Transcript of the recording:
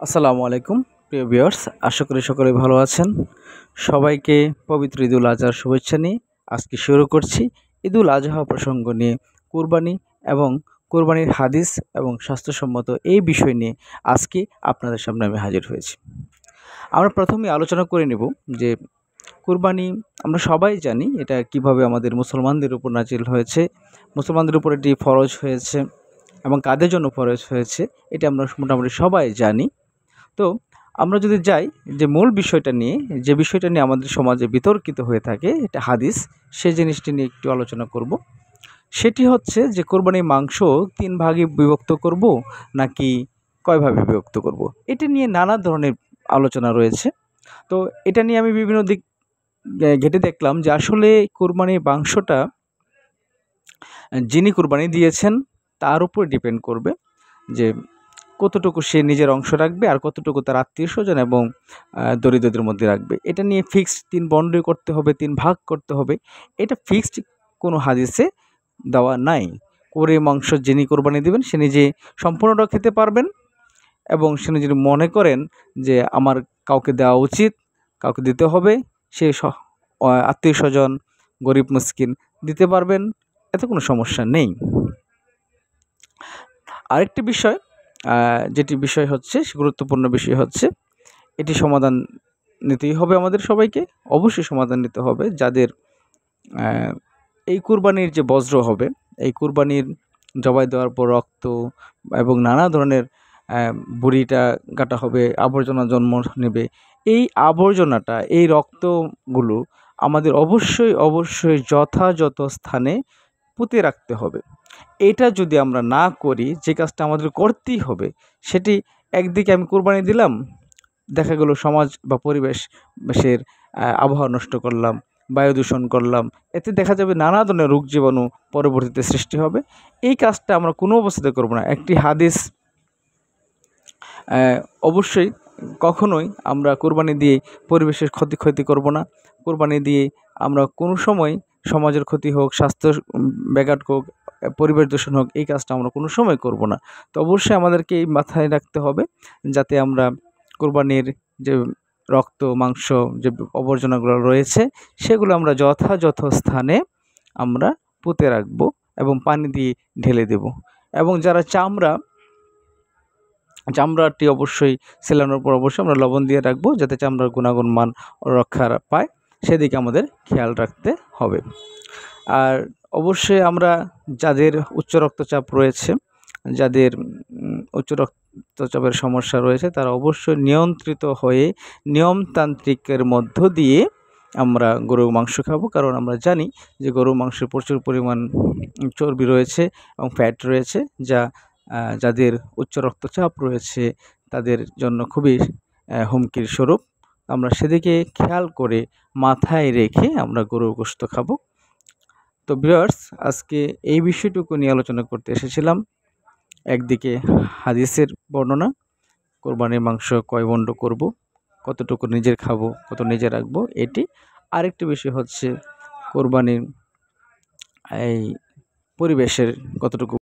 আসসালামু আলাইকুম প্রিয় ভিউয়ার্স, আশা করি সকলে ভালো আছেন। সবাইকে পবিত্র ঈদুল আজহার শুভেচ্ছা নিয়ে আজকে শুরু করছি ঈদুল আজহা প্রসঙ্গ নিয়ে কুরবানি এবং কুরবানির হাদিস এবং স্বাস্থ্যসম্মত এই বিষয় নিয়ে আজকে আপনাদের সামনে আমি হাজির হয়েছি। আমরা প্রথমেই আলোচনা করে নেব যে কুরবানি আমরা সবাই জানি এটা কিভাবে আমাদের মুসলমানদের উপর নাজিল হয়েছে, মুসলমানদের উপর এটি ফরজ হয়েছে এবং কাদের জন্য ফরজ হয়েছে এটা আমরা মোটামুটি সবাই জানি। তো আমরা যদি যাই যে মূল বিষয়টা নিয়ে, যে বিষয়টা নিয়ে আমাদের সমাজে বিতর্কিত হয়ে থাকে, এটা হাদিস, সেই জিনিসটি নিয়ে একটু আলোচনা করব। সেটি হচ্ছে যে কোরবানির মাংস 3 ভাগে বিভক্ত করব নাকি কয় ভাগে বিভক্ত করব। এটা নিয়ে নানা ধরনের আলোচনা রয়েছে। তো এটা নিয়ে আমি বিভিন্ন দিক ঘেঁটে দেখলাম যে আসলে কোরবানির মাংসটা যিনি কোরবানি দিয়েছেন তার উপর ডিপেন্ড করবে যে কতটুকু সে নিজের অংশ রাখবে আর কতটুকু তার আত্মীয়স্বজন এবং দরিদ্রদের মধ্যে রাখবে। এটা নিয়ে ফিক্সড 3 বন্ডে করতে হবে, 3 ভাগ করতে হবে, এটা ফিক্সড কোনো হাদিসে দেওয়া নাই। করে মাংস যিনি কোরবানি দেবেন সে নিজে সম্পূর্ণটা খেতে পারবেন এবং সে যদি মনে করেন যে আমার কাউকে দেওয়া উচিত, কাউকে দিতে হবে, সে আত্মীয়স্বজন, গরিব মিসকিন দিতে পারবেন, এতে কোনো সমস্যা নেই। আরেকটি বিষয় যেটি বিষয় হচ্ছে, গুরুত্বপূর্ণ বিষয় হচ্ছে এটি সমাধান নিতেই হবে আমাদের সবাইকে, অবশ্যই সমাধান নিতে হবে। যাদের এই কুরবানির যে বজ্র হবে, এই কুরবানির জবাই দেওয়ার পর রক্ত এবং নানা ধরনের বুড়িটা কাটা হবে, আবর্জনা জন্ম নেবে, এই আবর্জনাটা, এই রক্তগুলো আমাদের অবশ্যই যথাযথ স্থানে পুঁতে রাখতে হবে। এটা যদি আমরা না করি, যে কাজটা আমাদের করতেই হবে, সেটি একদিকে আমি কোরবানি দিলাম, দেখা গেল সমাজ বা পরিবেশের আবহাওয়া নষ্ট করলাম, বায়ু দূষণ করলাম, এতে দেখা যাবে নানা ধরনের রোগ জীবাণু পরবর্তীতে সৃষ্টি হবে। এই কাজটা আমরা কোনো অবস্থাতে করব না। একটি হাদিস অবশ্যই কখনোই আমরা কোরবানি দিয়ে পরিবেশের ক্ষতি করব না। কোরবানি দিয়ে আমরা কোনো সময় সমাজের ক্ষতি হোক, স্বাস্থ্য ব্যাঘাত হোক, পরিবেশ দূষণ হোক, এই কাজটা আমরা কোনো সময় করব না। তো অবশ্যই আমাদেরকে এই মাথায় রাখতে হবে যাতে আমরা কোরবানির যে রক্ত, মাংস, যে আবর্জনাগুলো রয়েছে সেগুলো আমরা যথাযথ স্থানে আমরা পুঁতে রাখবো এবং পানি দিয়ে ঢেলে দেব। এবং যারা চামড়াটি অবশ্যই সেলানোর পর অবশ্যই আমরা লবণ দিয়ে রাখবো যাতে চামড়ার গুণাগুণ মান রক্ষা পায়, সেদিকে আমাদের খেয়াল রাখতে হবে। আর অবশ্যই আমরা যাদের উচ্চ রক্তচাপ রয়েছে, যাদের উচ্চ রক্তচাপের সমস্যা রয়েছে, তারা অবশ্যই নিয়ন্ত্রিত হয়ে নিয়মতান্ত্রিকের মধ্য দিয়ে আমরা গরুর মাংস খাবো। কারণ আমরা জানি যে গরুর মাংসে প্রচুর পরিমাণ চর্বি রয়েছে এবং ফ্যাট রয়েছে, যা যাদের উচ্চ রক্তচাপ রয়েছে তাদের জন্য খুবই হুমকির স্বরূপ। আমরা সেদিকে খেয়াল করে মাথায় রেখে আমরা গরুর গোশত খাবো। তো ভিউয়ার্স, আজকে এই বিষয়টুকু নিয়ে আলোচনা করতে এসেছিলাম। একদিকে হাদিসের বর্ণনা, কোরবানির মাংস কয় বন্ড করব, কতটুকু নিজের খাবো, কত নিজে রাখবো, এটি। আরেকটি বিষয় হচ্ছে কোরবানির এই পরিবেশের কতটুকু